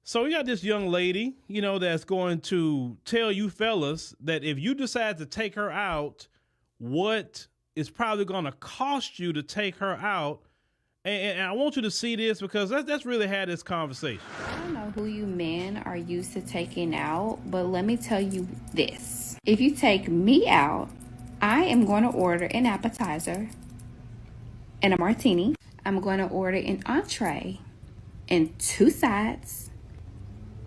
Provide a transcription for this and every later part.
So you got this young lady, that's going to tell you fellas that if you decide to take her out, what is probably going to cost you to take her out. And I want you to see this because let's really have this conversation. I don't know who you men are used to taking out, but let me tell you this. If you take me out, I am going to order an appetizer and a martini. I'm going to order an entree and 2 sides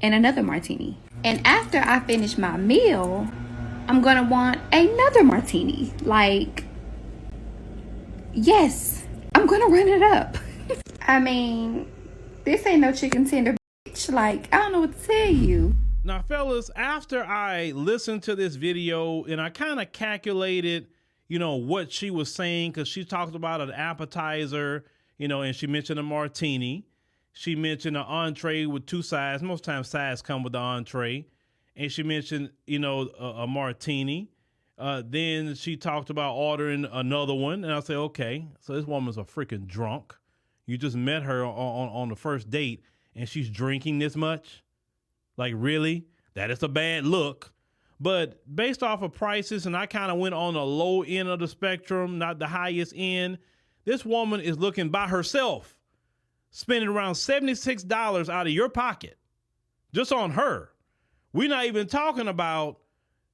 and another martini. And after I finish my meal, I'm going to want another martini. Like, yes, I'm going to run it up. I mean, this ain't no chicken tender, bitch. Like, I don't know what to tell you. Now, fellas, after I listened to this video and I kind of calculated, what she was saying, because she talked about an appetizer, and she mentioned a martini. She mentioned an entree with 2 sides. Most times sides come with the entree. And she mentioned, a martini. Then she talked about ordering another one. And I said, okay, so this woman's a freaking drunk. You just met her on the first date and she's drinking this much? Like, really? That is a bad look. But based off of prices, and I kind of went on the low end of the spectrum, not the highest end, this woman is looking by herself, spending around $76 out of your pocket just on her. We're not even talking about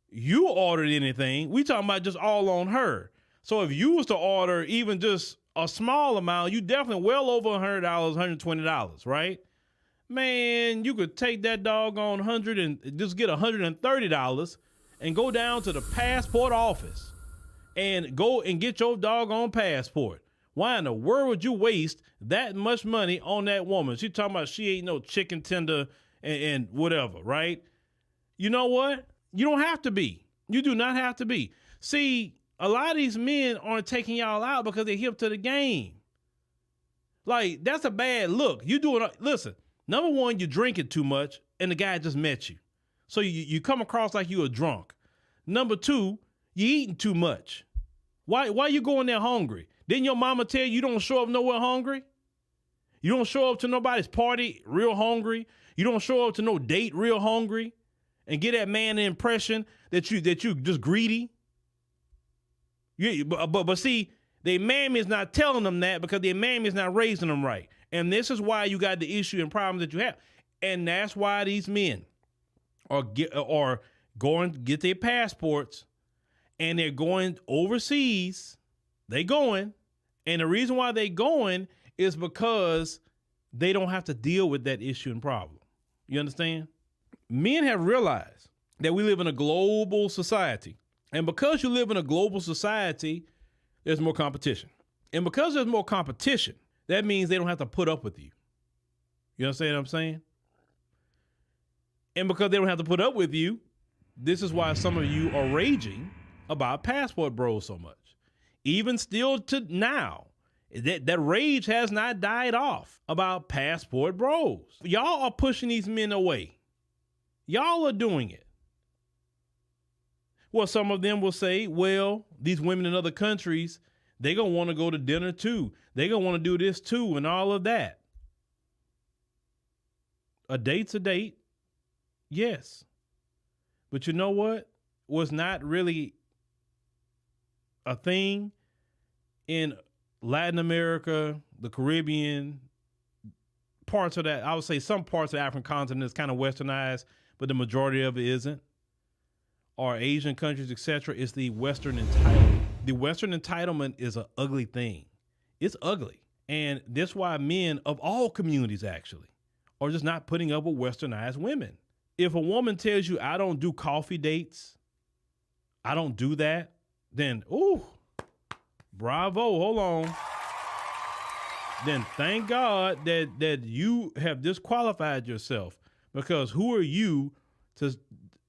you ordered anything. We talking about just all on her. So if you was to order even just a small amount, you definitely well over $100, $120, right? Man, you could take that doggone 100 and just get $130 and go down to the passport office and go and get your doggone passport. Why in the world would you waste that much money on that woman? She talking about she ain't no chicken tender and whatever, right? You know what? You don't have to be. You do not have to be. See, a lot of these men aren't taking y'all out because they're hip to the game. Like, that's a bad look. Listen, number one, you're drinking too much and the guy just met you. So you come across like you a drunk. Number two, you eating too much. Why you going there hungry? Didn't your mama tell you don't show up nowhere hungry? You don't show up to nobody's party real hungry. You don't show up to no date real hungry and get that man the impression that you just greedy. But see, their mammy is not telling them that because their mammy is not raising them right. And this is why you got the issue and problems that you have. And that's why these men are going to get their passports and they're going overseas. They going. And the reason why they going is because they don't have to deal with that issue and problem. You understand? Men have realized that we live in a global society. And because you live in a global society, there's more competition. And because there's more competition, that means they don't have to put up with you. You understand what I'm saying? And because they don't have to put up with you, this is why some of you are raging about passport bros so much. Even still to now, that rage has not died off about passport bros. Y'all are pushing these men away. Y'all are doing it. Well, some of them will say, well, these women in other countries, they going to want to go to dinner too. They going to want to do this too and all of that. A date's a date. Yes. But you know what? Was not really a thing in Latin America, the Caribbean, parts of that. I would say some parts of the African continent is kind of westernized, but the majority of it isn't. Or Asian countries, etc. Is the Western entitlement. The Western entitlement is an ugly thing. It's ugly. And that's why men of all communities actually are just not putting up with westernized women. If a woman tells you, I don't do coffee dates, I don't do that, then, ooh, bravo, hold on. Then thank God that you have disqualified yourself, because who are you to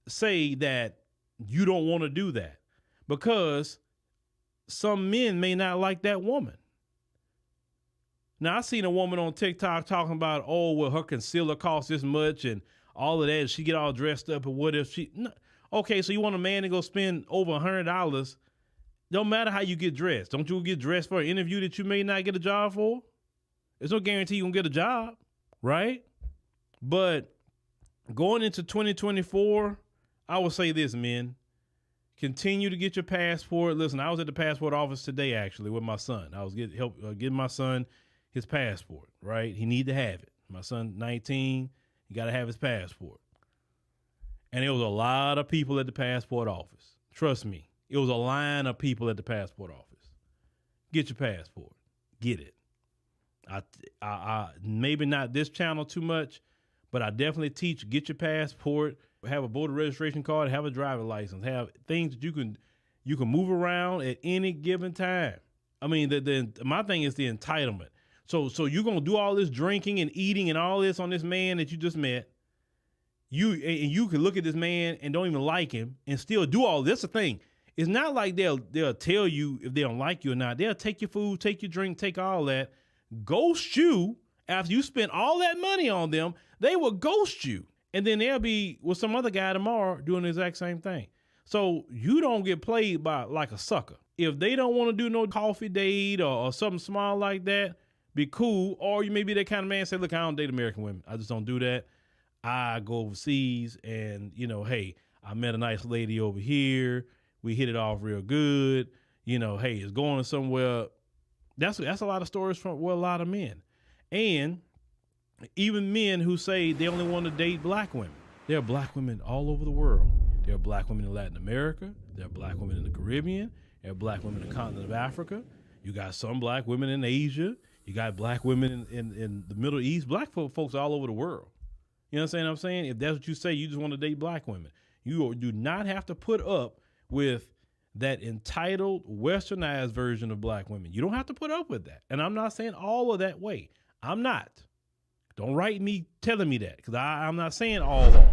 say that you don't want to do that? Because some men may not like that woman. Now, I seen a woman on TikTok talking about, oh, well, her concealer costs this much and all of that. She get all dressed up, and what if she... No. Okay, so you want a man to go spend over $100? Don't matter how you get dressed. Don't you get dressed for an interview that you may not get a job for? There's no guarantee you're going to get a job, right? But Going into 2024, I would say this, men. Continue to get your passport. Listen, I was at the passport office today, actually, with my son. I was getting my son his passport, right? He need to have it. My son, 19, he got to have his passport. And there was a lot of people at the passport office. Trust me, it was a line of people at the passport office. Get your passport. Get it. I maybe not this channel too much, but I definitely teach get your passport, have a voter registration card, have a driver license, have things that you can move around at any given time. I mean, my thing is the entitlement. So you're gonna do all this drinking and eating and all this on this man that you just met. You can look at this man and don't even like him and still do all this. The thing. It's not like they'll tell you if they don't like you or not. They'll take your food, take your drink, take all that, ghost you after you spend all that money on them. They will ghost you. And then they'll be with some other guy tomorrow doing the exact same thing. So you don't get played by like a sucker. If they don't want to do no coffee date or something small like that, be cool. Or you may be that kind of man say, look, I don't date American women. I just don't do that. I go overseas and, hey, I met a nice lady over here. We hit it off real good. Hey, it's going somewhere. That's a lot of stories from a lot of men. And even men who say they only want to date black women. There are black women all over the world. There are black women in Latin America. There are black women in the Caribbean. There are black women in the continent of Africa. You got some black women in Asia. You got black women in the Middle East. Black folks all over the world. You know what I'm saying? If that's what you say, you just want to date black women. You do not have to put up with that entitled, westernized version of black women. You don't have to put up with that. And I'm not saying all of that way. I'm not. Don't write me telling me that, because I'm not saying all are.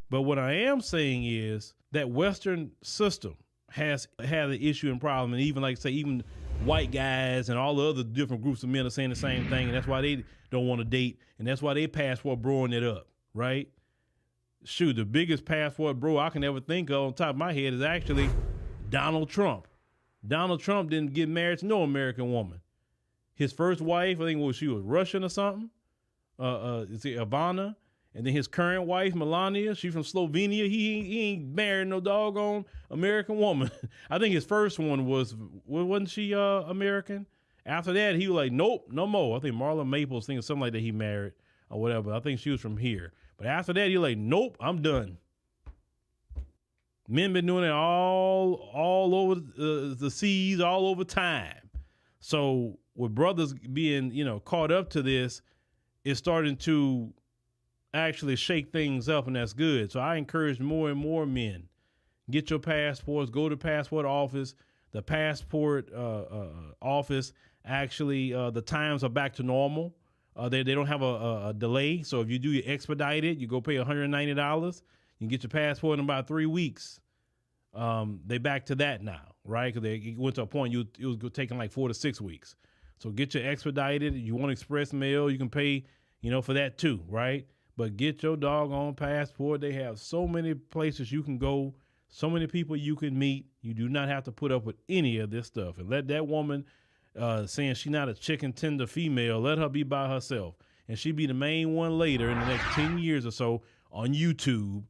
But what I am saying is that Western system has had an issue and problem. And even even white guys and all the other different groups of men are saying the same thing. And that's why they don't want to date. And that's why they passport broing it up, right? Shoot, the biggest passport bro I can ever think of on top of my head is actually Donald Trump. Donald Trump didn't get married to no American woman. His first wife, I think she was Russian or something. Is it Ivana? And then his current wife, Melania, she's from Slovenia. He ain't married no doggone American woman. I think his first one wasn't she American? After that, he was like, nope, no more. I think Marla Maples, something like that he married or whatever. I think she was from here. But after that, he like, nope, I'm done. Men been doing it all over the seas, all over time. So with brothers being, caught up to this, it's starting to actually shake things up, and that's good. So I encourage more and more men, get your passports, go to the passport office. The passport office, actually, the times are back to normal. They don't have a delay. So if you do your expedited, you go pay $190. You can get your passport in about 3 weeks. They back to that now, right? Because they went to a point it was taking like 4 to 6 weeks. So get your expedited. You want express mail, you can pay, for that too, right? But get your doggone passport. They have so many places you can go, so many people you can meet. You do not have to put up with any of this stuff. And let that woman saying she's not a chicken tender female, let her be by herself. And she be the main one later in the next 10 years or so on YouTube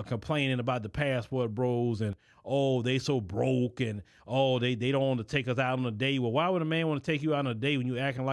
complaining about the passport bros and, oh, they so broke and, oh, they don't want to take us out on a date. Well, why would a man want to take you out on a date when you acting like